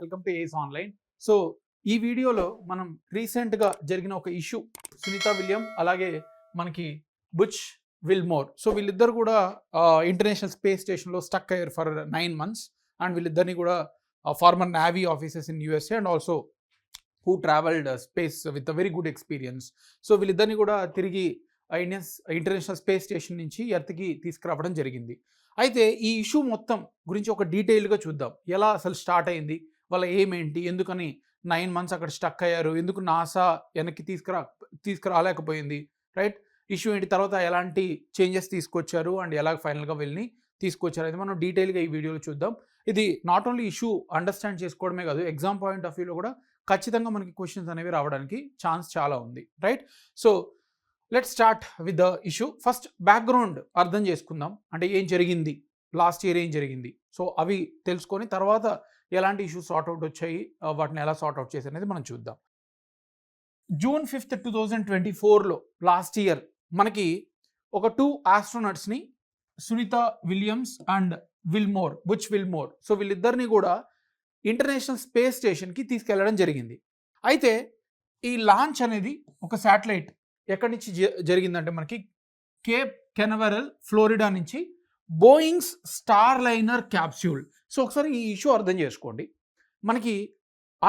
Welcome to ace online. So ఈ వీడియోలో మనం రీసెంట్గా జరిగిన ఒక ఇష్యూ, సునీత విలియం అలాగే మనకి బుచ్ విల్మోర్, సో వీళ్ళిద్దరు కూడా ఇంటర్నేషనల్ స్పేస్ స్టేషన్లో స్టక్ అయ్యారు ఫర్ 9 months. అండ్ వీళ్ళిద్దరిని కూడా former navy officers in USA and also who travelled space with a very good experience. So వీళ్ళిద్దరిని కూడా తిరిగి ఇంటర్నేషనల్ స్పేస్ స్టేషన్ నుంచి ఎర్త్కి తీసుకురావడం జరిగింది. అయితే ఈ ఇష్యూ మొత్తం గురించి ఒక డీటెయిల్గా చూద్దాం. ఎలా అసలు స్టార్ట్ అయింది, వాళ్ళ ఎయిమ్ ఏంటి, ఎందుకని 9 months అక్కడ స్టక్ అయ్యారు, ఎందుకు నాసా వెనక్కి తీసుకురాలేకపోయింది, రైట్? ఇష్యూ ఏంటి, తర్వాత ఎలాంటి చేంజెస్ తీసుకొచ్చారు అండ్ ఎలా ఫైనల్గా వెళ్ళి తీసుకొచ్చారు అయితే మనం డీటెయిల్గా ఈ వీడియోలో చూద్దాం. ఇది నాట్ ఓన్లీ ఇష్యూ అండర్స్టాండ్ చేసుకోవడమే కాదు, ఎగ్జామ్ పాయింట్ ఆఫ్ వ్యూలో కూడా ఖచ్చితంగా మనకి క్వశ్చన్స్ అనేవి రావడానికి ఛాన్స్ చాలా ఉంది, right? So let's start with the issue. First background అర్థం చేసుకుందాం, అంటే ఏం జరిగింది, లాస్ట్ ఇయర్ ఏం జరిగింది, సో అవి తెలుసుకొని తర్వాత ఎలాంటి ఇష్యూస్ సార్ట్అవుట్ వచ్చాయి, వాటిని ఎలా సార్ట్అవుట్ చేసి అనేది మనం చూద్దాం. June 5th, 2024లో లాస్ట్ ఇయర్ మనకి ఒక 2 ఆస్ట్రోనట్స్ని, Sunita Williams and Butch Wilmore, so వీళ్ళిద్దరిని కూడా ఇంటర్నేషనల్ స్పేస్ స్టేషన్కి తీసుకెళ్లడం జరిగింది. అయితే ఈ లాంచ్ అనేది ఒక శాటిలైట్ ఎక్కడి నుంచి జరిగిందంటే మనకి కేప్ కెనవరల్ ఫ్లోరిడా నుంచి బోయింగ్స్ స్టార్ లైనర్ క్యాప్స్యూల్. సో ఒకసారి ఈ ఇష్యూ అర్థం చేసుకోండి. మనకి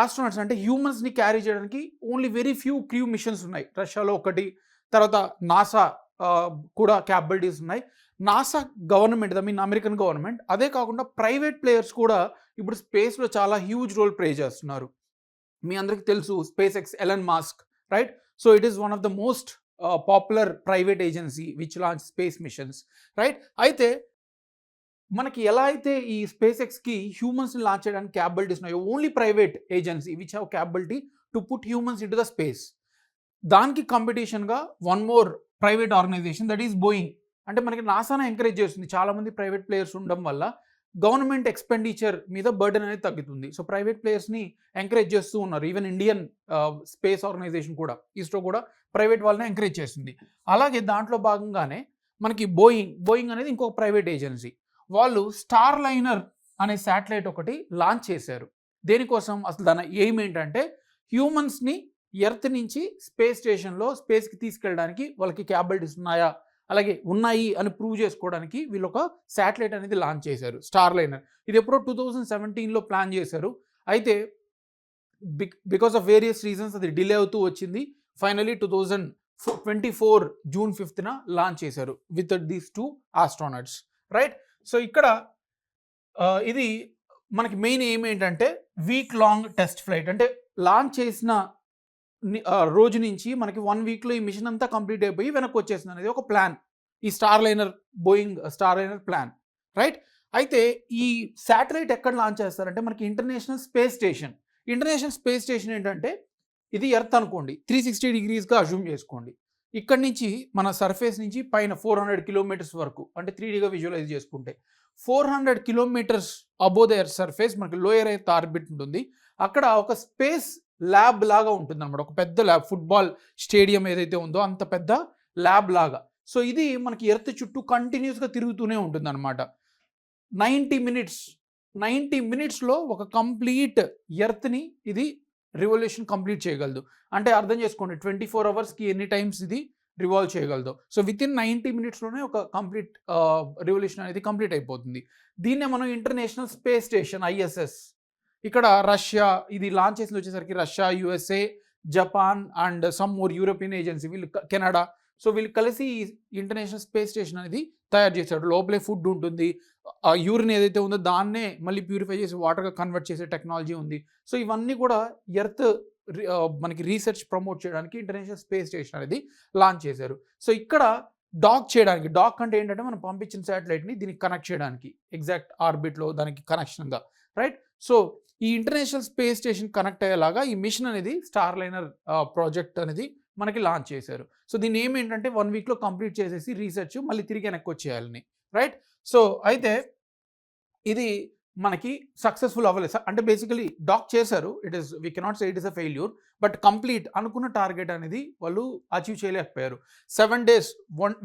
ఆస్ట్రోనట్స్ అంటే హ్యూమన్స్ని క్యారీ చేయడానికి only very few crew machines ఉన్నాయి. రష్యాలో ఒకటి, తర్వాత నాసా కూడా క్యాపబిలిటీస్ ఉన్నాయి. NASA government, I mean American government, అదే కాకుండా ప్రైవేట్ ప్లేయర్స్ కూడా ఇప్పుడు స్పేస్లో చాలా హ్యూజ్ రోల్ ప్లే చేస్తున్నారు. మీ అందరికీ తెలుసు SpaceX Elon Musk, right? So it is one of the most popular private agency which launch space missions, right? అయితే మనకి ఎలా అయితే ఈ స్పేస్ ఎక్స్కి హ్యూమన్స్ని లాంచ్ చేయడానికి క్యాపబిలిటీస్ ఉన్నాయో, only private agency which have capability to put humans into the space, దానికి కాంపిటీషన్గా one more private organisation, that is Boeing. అంటే మనకి నాసానే ఎంకరేజ్ చేస్తుంది. చాలామంది ప్రైవేట్ ప్లేయర్స్ ఉండడం వల్ల గవర్నమెంట్ ఎక్స్పెండిచర్ మీద బర్డెన్ అనేది తగ్గుతుంది. సో ప్రైవేట్ ప్లేయర్స్ని ఎంకరేజ్ చేస్తూ ఉన్నారు. ఈవెన్ ఇండియన్ స్పేస్ ఆర్గనైజేషన్ కూడా, ఇస్రో కూడా ప్రైవేట్ వాళ్ళని ఎంకరేజ్ చేస్తుంది. అలాగే దాంట్లో భాగంగానే మనకి బోయింగ్ అనేది ఇంకొక ప్రైవేట్ ఏజెన్సీ, వాళ్ళు స్టార్ లైనర్ అనే శాటిలైట్ ఒకటి లాంచ్ చేశారు. దేనికోసం, అసలు దాని ఎయిమ్ ఏంటంటే హ్యూమన్స్ని ఎర్త్ నుంచి స్పేస్ స్టేషన్లో స్పేస్కి తీసుకెళ్ళడానికి వాళ్ళకి క్యాపబిలిటీస్ ఉన్నాయా, అలాగే ఉన్నాయి అని ప్రూవ్ చేసుకోవడానికి వీళ్ళు ఒక శాటిలైట్ అనేది లాంచ్ చేశారు, స్టార్ లైనర్. ఇది ఎప్పుడో 2017లో ప్లాన్ చేశారు. అయితే బికాస్ ఆఫ్ వేరియస్ రీజన్స్ అది డిలే అవుతూ వచ్చింది. ఫైనలీ 2024 June 5th లాంచ్ చేశారు with these 2 astronauts, right? So ఇక్కడ ఇది మనకి మెయిన్ ఎయిమ్ ఏంటంటే వీక్ లాంగ్ టెస్ట్ ఫ్లైట్, అంటే లాంచ్ చేసిన రోజు నుంచి మనకి 1 weekలో ఈ మిషన్ అంతా కంప్లీట్ అయిపోయి వెనక్కి వచ్చేసింది అనేది ఒక ప్లాన్, ఈ Boeing star liner plan, right? అయితే ఈ శాటిలైట్ ఎక్కడ లాంచ్ చేస్తారంటే మనకి ఇంటర్నేషనల్ స్పేస్ స్టేషన్ ఏంటంటే ఇది ఎర్త్ అనుకోండి, 360 degreesగా అజ్యూమ్ చేసుకోండి. ఇక్కడ నుంచి మన సర్ఫేస్ నుంచి పైన 400 kilometers వరకు, అంటే 3Dగా విజువలైజ్ చేసుకుంటే 400 kilometers above the earth surface మనకి లోయర్ ఎర్త్ ఆర్బిట్ ఉంటుంది. అక్కడ ఒక స్పేస్ ల్యాబ్ లాగా ఉంటుంది అనమాట, ఒక పెద్ద ల్యాబ్, ఫుట్బాల్ స్టేడియం ఏదైతే ఉందో అంత పెద్ద ల్యాబ్ లాగా. సో ఇది మనకి ఎర్త్ చుట్టూ కంటిన్యూస్గా తిరుగుతూనే ఉంటుంది అనమాట. 90 minutesలో ఒక కంప్లీట్ ఎర్త్ని ఇది రివల్యూషన్ కంప్లీట్ చేయగలదు. అంటే అర్థం చేసుకోండి, 24 hours ఎన్ని టైమ్స్ ఇది రివాల్వ్ చేయగలదు. సో విత్ ఇన్ 90 minutesలోనే ఒక కంప్లీట్ రివల్యూషన్ అనేది కంప్లీట్ అయిపోతుంది. దీన్నే మనం ఇంటర్నేషనల్ స్పేస్ స్టేషన్ ISS, ఇక్కడ రష్యా, ఇది లాంచ్ చేసింది వచ్చేసరికి Russia, USA, Japan and some more European agency, వీళ్ళు కెనడా, సో వీళ్ళు కలిసి ఇంటర్నేషనల్ స్పేస్ స్టేషన్ అనేది తయారు చేశాడు. లోపలే ఫుడ్ ఉంటుంది, యూరిన్ ఏదైతే ఉందో దాన్నే మళ్ళీ ప్యూరిఫై చేసి వాటర్గా కన్వర్ట్ చేసే టెక్నాలజీ ఉంది. సో ఇవన్నీ కూడా ఎర్త్ మనకి రీసెర్చ్ ప్రమోట్ చేయడానికి ఇంటర్నేషనల్ స్పేస్ స్టేషన్ అనేది లాంచ్ చేశారు. సో ఇక్కడ డాక్ అంటే ఏంటంటే మనం పంపించిన శాటిలైట్ని దీనికి కనెక్ట్ చేయడానికి ఎగ్జాక్ట్ ఆర్బిట్లో దానికి కనెక్షన్గా, రైట్? సో ఈ ఇంటర్నేషనల్ స్పేస్ స్టేషన్ కనెక్ట్ అయ్యేలాగా ఈ మిషన్ అనేది స్టార్ లైనర్ ప్రాజెక్ట్ అనేది మనకి లాంచ్ చేశారు. సో దీని ఏంటంటే 1 weekలో కంప్లీట్ చేసేసి రీసెర్చ్ మళ్ళీ తిరిగి వెనక్కి వచ్చేయాలని, రైట్? సో అయితే ఇది మనకి సక్సెస్ఫుల్ అవ్వలేదు. అంటే బేసికలీ డాక్ చేశారు, we cannot say it is a failure, but complete అనుకున్న టార్గెట్ అనేది వాళ్ళు అచీవ్ చేయలేకపోయారు. 7 days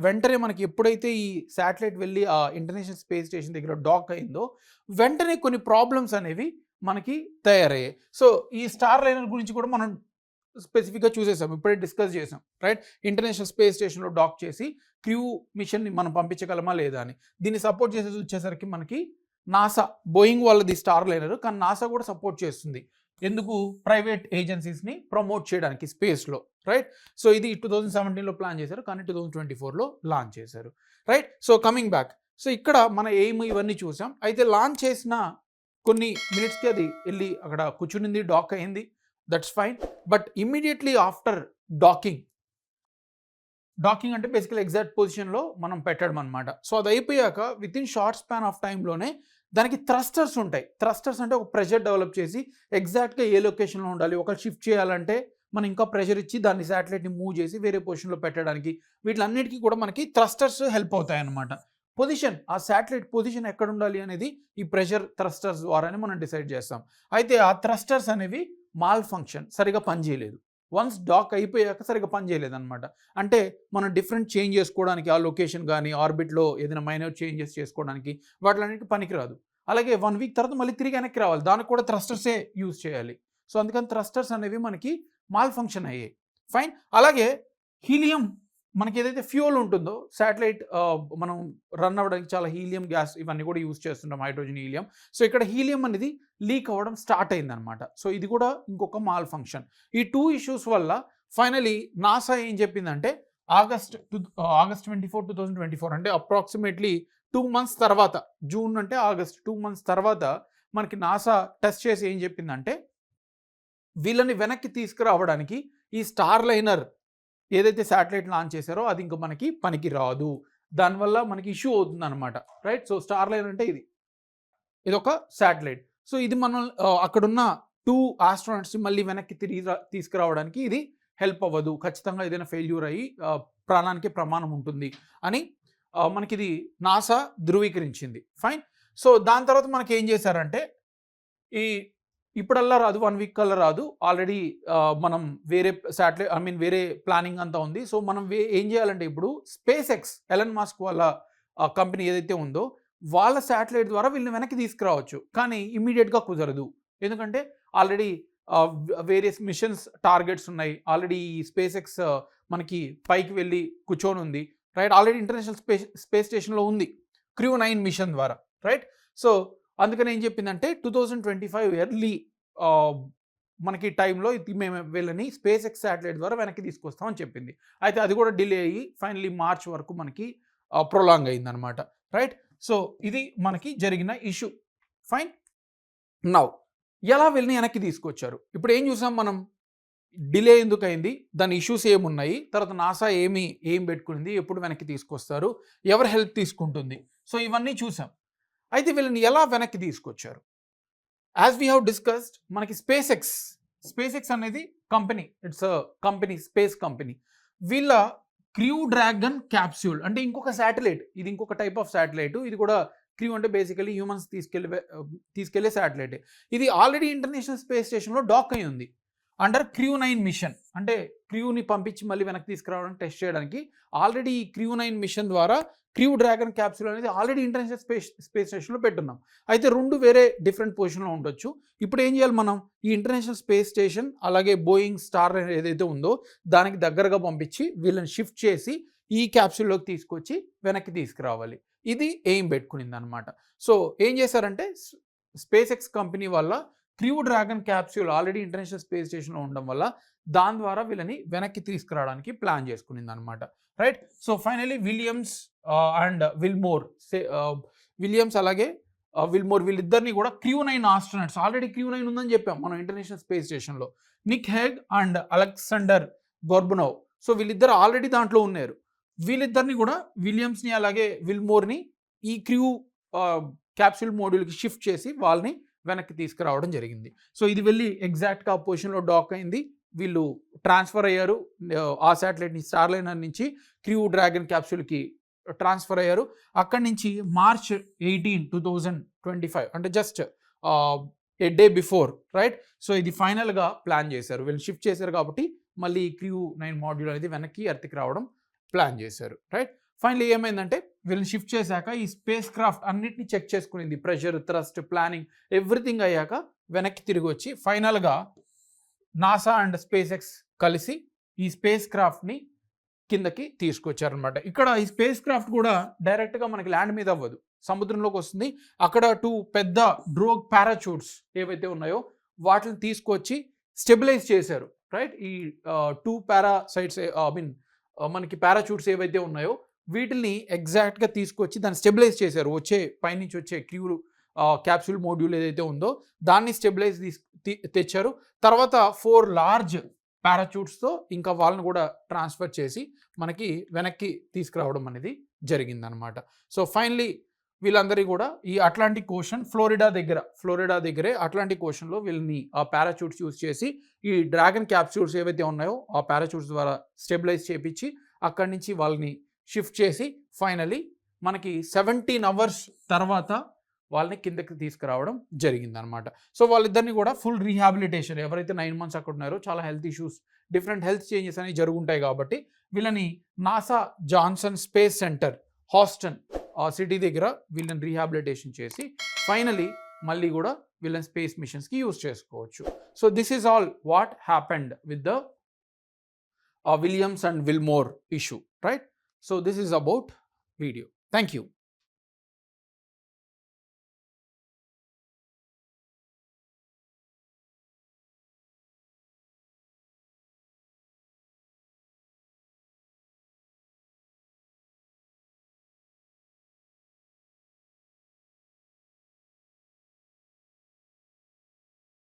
వెంటనే మనకి ఎప్పుడైతే ఈ శాటిలైట్ వెళ్ళి ఆ ఇంటర్నేషనల్ స్పేస్ స్టేషన్ దగ్గర డాక్ అయిందో వెంటనే కొన్ని ప్రాబ్లమ్స్ అనేవి మనకి తయారయ్యాయి. సో ఈ స్టార్ లైనర్ గురించి కూడా మనం స్పెసిఫిక్గా చూసేసాం, ఇప్పుడే డిస్కస్ చేసాం, రైట్? ఇంటర్నేషనల్ స్పేస్ స్టేషన్లో డాక్ చేసి క్రూ మిషన్ని మనం పంపించగలమా లేదా అని. దీన్ని సపోర్ట్ చేసేది వచ్చేసరికి మనకి నాసా, బోయింగ్ వాళ్ళది స్టార్ లైనర్, కానీ నాసా కూడా సపోర్ట్ చేస్తుంది. ఎందుకు? ప్రైవేట్ ఏజెన్సీస్ని ప్రమోట్ చేయడానికి స్పేస్లో, రైట్? సో ఇది 2017లో ప్లాన్ చేశారు, కానీ 2024లో లాంచ్ చేశారు, right? So coming back, so ఇక్కడ మన ఎయిమ్ ఇవన్నీ చూసాం. అయితే లాంచ్ చేసిన కొన్ని మినిట్స్కి అది వెళ్ళి అక్కడ కూర్చునింది, డాక్ అయింది, that's fine. But immediately after docking అంటే బేసికలీ ఎగ్జాక్ట్ పొజిషన్లో మనం పెట్టడం అనమాట. సో అది అయిపోయాక with in short span of టైంలోనే దానికి థ్రస్టర్స్ ఉంటాయి. థ్రస్టర్స్ అంటే ఒక ప్రెషర్ డెవలప్ చేసి ఎగ్జాక్ట్గా ఏ లొకేషన్లో ఉండాలి, ఒక షిఫ్ట్ చేయాలంటే మనం ఇంకా ప్రెషర్ ఇచ్చి దాన్ని శాటిలైట్ని మూవ్ చేసి వేరే పొజిషన్లో పెట్టడానికి, వీటిలన్నిటికీ కూడా మనకి థ్రస్టర్స్ హెల్ప్ అవుతాయి అన్నమాట. పొజిషన్, ఆ శాటిలైట్ పొజిషన్ ఎక్కడ ఉండాలి అనేది ఈ ప్రెషర్ థ్రస్టర్స్ ద్వారానే మనం డిసైడ్ చేస్తాం. అయితే ఆ థ్రస్టర్స్ అనేవి మాల్ ఫంక్షన్, సరిగా పనిచేయలేదు. వన్స్ డాక్ అయిపోయాక సరిగా పనిచేయలేదు అనమాట. అంటే మనం డిఫరెంట్ చేంజ్ చేసుకోవడానికి, ఆ లొకేషన్ కానీ ఆర్బిట్లో ఏదైనా మైనర్ చేంజెస్ చేసుకోవడానికి వాటిలన్నిటికీ పనికిరాదు. అలాగే 1 వీక్ తర్వాత మళ్ళీ తిరిగి వెనక్కి రావాలి, దానికి కూడా థ్రస్టర్సే యూజ్ చేయాలి. సో అందుకని థ్రస్టర్స్ అనేవి మనకి మాల్ ఫంక్షన్ అయ్యాయి, ఫైన్. అలాగే హీలియం, మనకి ఏదైతే ఫ్యూయల్ ఉంటుందో శాటిలైట్ మనం రన్ అవ్వడానికి చాలా హీలియం గ్యాస్ ఇవన్నీ కూడా యూజ్ చేస్తుంటాం, హైడ్రోజన్, హీలియం. సో ఇక్కడ హీలియం అనేది లీక్ అవ్వడం స్టార్ట్ అయిందనమాట. సో ఇది కూడా ఇంకొక మాల్ ఫంక్షన్. ఈ 2 ఇష్యూస్ వల్ల ఫైనలీ నాసా ఏం చెప్పిందంటే ఆగస్ట్ 24, 2024 అంటే అప్రాక్సిమేట్లీ 2 months తర్వాత, జూన్ అంటే ఆగస్ట్ 2 months తర్వాత మనకి నాసా టెస్ట్ చేసి ఏం చెప్పిందంటే వీళ్ళని వెనక్కి తీసుకురావడానికి ఈ స్టార్ లైనర్ ఏదైతే శాటిలైట్ లాంచ్ చేశారో అది ఇంకా మనకి పనికి రాదు, దానివల్ల మనకి ఇష్యూ అవుతుంది అనమాట, రైట్? సో స్టార్ లైనర్ అంటే ఇదొక శాటిలైట్. సో ఇది మనం అక్కడున్న 2 ఆస్ట్రోనట్స్ని మళ్ళీ వెనక్కి తీసుకురావడానికి ఇది హెల్ప్ అవ్వదు, ఖచ్చితంగా ఏదైనా ఫెయిల్యూర్ అయ్యి ప్రాణానికి ప్రమాణం ఉంటుంది అని మనకి ఇది నాసా ధృవీకరించింది, ఫైన్. సో దాని తర్వాత మనకి ఏం చేశారంటే ఇప్పుడల్లా రాదు, 1 week కల్లా రాదు, ఆల్రెడీ మనం వేరే శాటిలైట్ వేరే ప్లానింగ్ అంతా ఉంది. సో మనం ఏం చేయాలంటే ఇప్పుడు స్పేస్ ఎక్స్, ఎలన్ మాస్క్ వాళ్ళ కంపెనీ ఏదైతే ఉందో వాళ్ళ శాటిలైట్ ద్వారా వీళ్ళని వెనక్కి తీసుకురావచ్చు, కానీ ఇమ్మీడియట్గా కుదరదు. ఎందుకంటే ఆల్రెడీ వేరియస్ మిషన్స్ టార్గెట్స్ ఉన్నాయి, ఆల్రెడీ స్పేస్ ఎక్స్ మనకి పైకి వెళ్ళి కూర్చొని ఉంది, రైట్? ఆల్రెడీ ఇంటర్నేషనల్ స్పేస్ స్టేషన్లో ఉంది క్రూ 9 మిషన్ ద్వారా, రైట్? సో అందుకని ఏం చెప్పిందంటే 2025 ఎర్లీ మనకి టైంలో మేము వీళ్ళని స్పేస్ ఎక్స్ శాటిలైట్ ద్వారా వెనక్కి తీసుకొస్తామని చెప్పింది. అయితే అది కూడా డిలే అయ్యి ఫైనలీ మార్చ్ వరకు మనకి ప్రొలాంగ్ అయిందనమాట, రైట్? సో ఇది మనకి జరిగిన ఇష్యూ, ఫైన్. నౌ ఎలా వీళ్ళని వెనక్కి తీసుకొచ్చారు? ఇప్పుడు ఏం చూసాం మనం, డిలే ఎందుకు అయింది, దాని ఇష్యూస్ ఏమున్నాయి, తర్వాత నాసా ఏం పెట్టుకుంది, ఎప్పుడు వెనక్కి తీసుకొస్తారు, ఎవరు హెల్ప్ తీసుకుంటుంది, సో ఇవన్నీ చూసాం. అయితే వీళ్ళని ఎలా వెనక్కి తీసుకొచ్చారు? యాజ్ వీ హ్యావ్ డిస్కస్డ్, మనకి స్పేస్ ఎక్స్ అనేది company, it's a company, space company. వీళ్ళ క్రూ డ్రాగన్ క్యాప్సూల్ అంటే ఇంకొక శాటిలైట్, ఇది ఇంకొక టైప్ ఆఫ్ శాటిలైట్. ఇది కూడా క్రూ అంటే బేసికలీ హ్యూమన్స్ తీసుకెళ్లే శాటిలైట్. ఇది ఆల్రెడీ ఇంటర్నేషనల్ స్పేస్ స్టేషన్లో డాక్ అయి ఉంది అండర్ క్రూ 9 మిషన్. అంటే క్రూని పంపించి మళ్ళీ వెనక్కి తీసుకురావడానికి, టెస్ట్ చేయడానికి ఆల్రెడీ ఈ క్రూ 9 మిషన్ ద్వారా క్రూ డ్రాగన్ క్యాప్సూల్ అనేది ఆల్రెడీ ఇంటర్నేషనల్ స్పేస్ స్టేషన్లో పెట్టున్నాం. అయితే 2 వేరే డిఫరెంట్ పొజిషన్లో ఉండొచ్చు. ఇప్పుడు ఏం చేయాలి మనం, ఈ ఇంటర్నేషనల్ స్పేస్ స్టేషన్ అలాగే బోయింగ్ స్టార్ ఏదైతే ఉందో దానికి దగ్గరగా పంపించి వీళ్ళని షిఫ్ట్ చేసి ఈ క్యాప్సూల్లోకి తీసుకొచ్చి వెనక్కి తీసుకురావాలి. ఇది ఎయిమ్ పెట్టుకునింది అనమాట. సో ఏం చేశారంటే స్పేస్ ఎక్స్ కంపెనీ వల్ల crew dragon capsule already international space స్టేషన్లో ఉండడం వల్ల దాని ద్వారా వీళ్ళని వెనక్కి తీసుకురావడానికి ప్లాన్ చేసుకునింది అనమాట, right? So finally Williams and Williams అలాగే విల్మోర్ వీళ్ళిద్దరిని కూడా క్రూ 9 ఆస్ట్రోనట్స్, ఆల్రెడీ క్రూ 9 ఉందని చెప్పాం మనం ఇంటర్నేషనల్ స్పేస్ స్టేషన్లో, Nick Hague and Alexander Gorbunov. So వీళ్ళిద్దరు ఆల్రెడీ దాంట్లో ఉన్నారు. వీళ్ళిద్దరిని కూడా, విలియమ్స్ని అలాగే విల్మోర్ని ఈ క్రూ క్యాప్సూల్ మోడ్యూల్కి షిఫ్ట్ చేసి వాళ్ళని వెనక్కి తీసుకురావడం జరిగింది. సో ఇది వెళ్ళి ఎగ్జాక్ట్గా పొజిషన్లో డాక్ అయింది, వీళ్ళు ట్రాన్స్ఫర్ అయ్యారు, ఆ శాటిలైట్ని స్టార్ లైనర్ నుంచి క్రూ డ్రాగన్ క్యాప్సూల్కి ట్రాన్స్ఫర్ అయ్యారు. అక్కడి నుంచి March 18, 2025 అంటే just a day before, right? So ఇది ఫైనల్గా ప్లాన్ చేశారు, వీళ్ళు షిఫ్ట్ చేశారు కాబట్టి మళ్ళీ క్రూ 9 మాడ్యూల్ అనేది వెనక్కి ఎర్త్కి రావడం ప్లాన్ చేశారు, రైట్? ఫైనల్లీ ఏమైందంటే వీళ్ళని షిఫ్ట్ చేశాక ఈ స్పేస్ క్రాఫ్ట్ అన్నిటిని చెక్ చేసుకునింది, ప్రెషర్, థ్రస్ట్, ప్లానింగ్ ఎవ్రీథింగ్ అయ్యాక వెనక్కి తిరిగి వచ్చి ఫైనల్గా నాసా అండ్ స్పేస్ ఎక్స్ కలిసి ఈ స్పేస్ క్రాఫ్ట్ని కిందకి తీసుకొచ్చారనమాట. ఇక్కడ ఈ స్పేస్ క్రాఫ్ట్ కూడా డైరెక్ట్గా మనకి ల్యాండ్ మీద అవ్వదు, సముద్రంలోకి వస్తుంది. అక్కడ 2 పెద్ద డ్రోగ్ పారాచూట్స్ ఏవైతే ఉన్నాయో వాటిని తీసుకొచ్చి స్టెబిలైజ్ చేశారు, రైట్. ఈ 2 పారాసైట్స్ మనకి పారాచూట్స్ ఏవైతే ఉన్నాయో వీటిని ఎగ్జాక్ట్గా తీసుకొచ్చి దాన్ని స్టెబిలైజ్ చేశారు. పైనుంచి వచ్చే క్యాప్సూల్ మోడ్యూల్ ఏదైతే ఉందో దాన్ని స్టెబిలైజ్ తెచ్చారు. తర్వాత 4 లార్జ్ పారాచూట్స్తో ఇంకా వాళ్ళని కూడా ట్రాన్స్ఫర్ చేసి మనకి వెనక్కి తీసుకురావడం అనేది జరిగిందనమాట. సో ఫైనలీ వీళ్ళందరి కూడా ఈ అట్లాంటిక్ ఓషన్ ఫ్లోరిడా దగ్గరే అట్లాంటిక్ ఓషన్లో వీళ్ళని ఆ పారాచూట్స్ యూజ్ చేసి ఈ డ్రాగన్ క్యాప్సూల్స్ ఏవైతే ఉన్నాయో ఆ పారాచూట్స్ ద్వారా స్టెబిలైజ్ చేపించి అక్కడి నుంచి వాళ్ళని షిఫ్ట్ చేసి ఫైనలీ మనకి 17 అవర్స్ తర్వాత వాళ్ళని కిందకి తీసుకురావడం జరిగిందనమాట. సో వాళ్ళిద్దరిని కూడా ఫుల్ రీహాబిలిటేషన్, ఎవరైతే 9 months అక్కడ ఉన్నారో చాలా health issues, different health changes అనేవి జరుగుంటాయి కాబట్టి వీళ్ళని NASA Johnson space centre Houston city దగ్గర వీళ్ళని రీహాబిలిటేషన్ చేసి ఫైనలీ మళ్ళీ కూడా వీళ్ళని స్పేస్ మిషన్స్కి యూజ్ చేసుకోవచ్చు. So this is all what happened with the Williams and Wilmore issue, right. So this is about video. Thank you.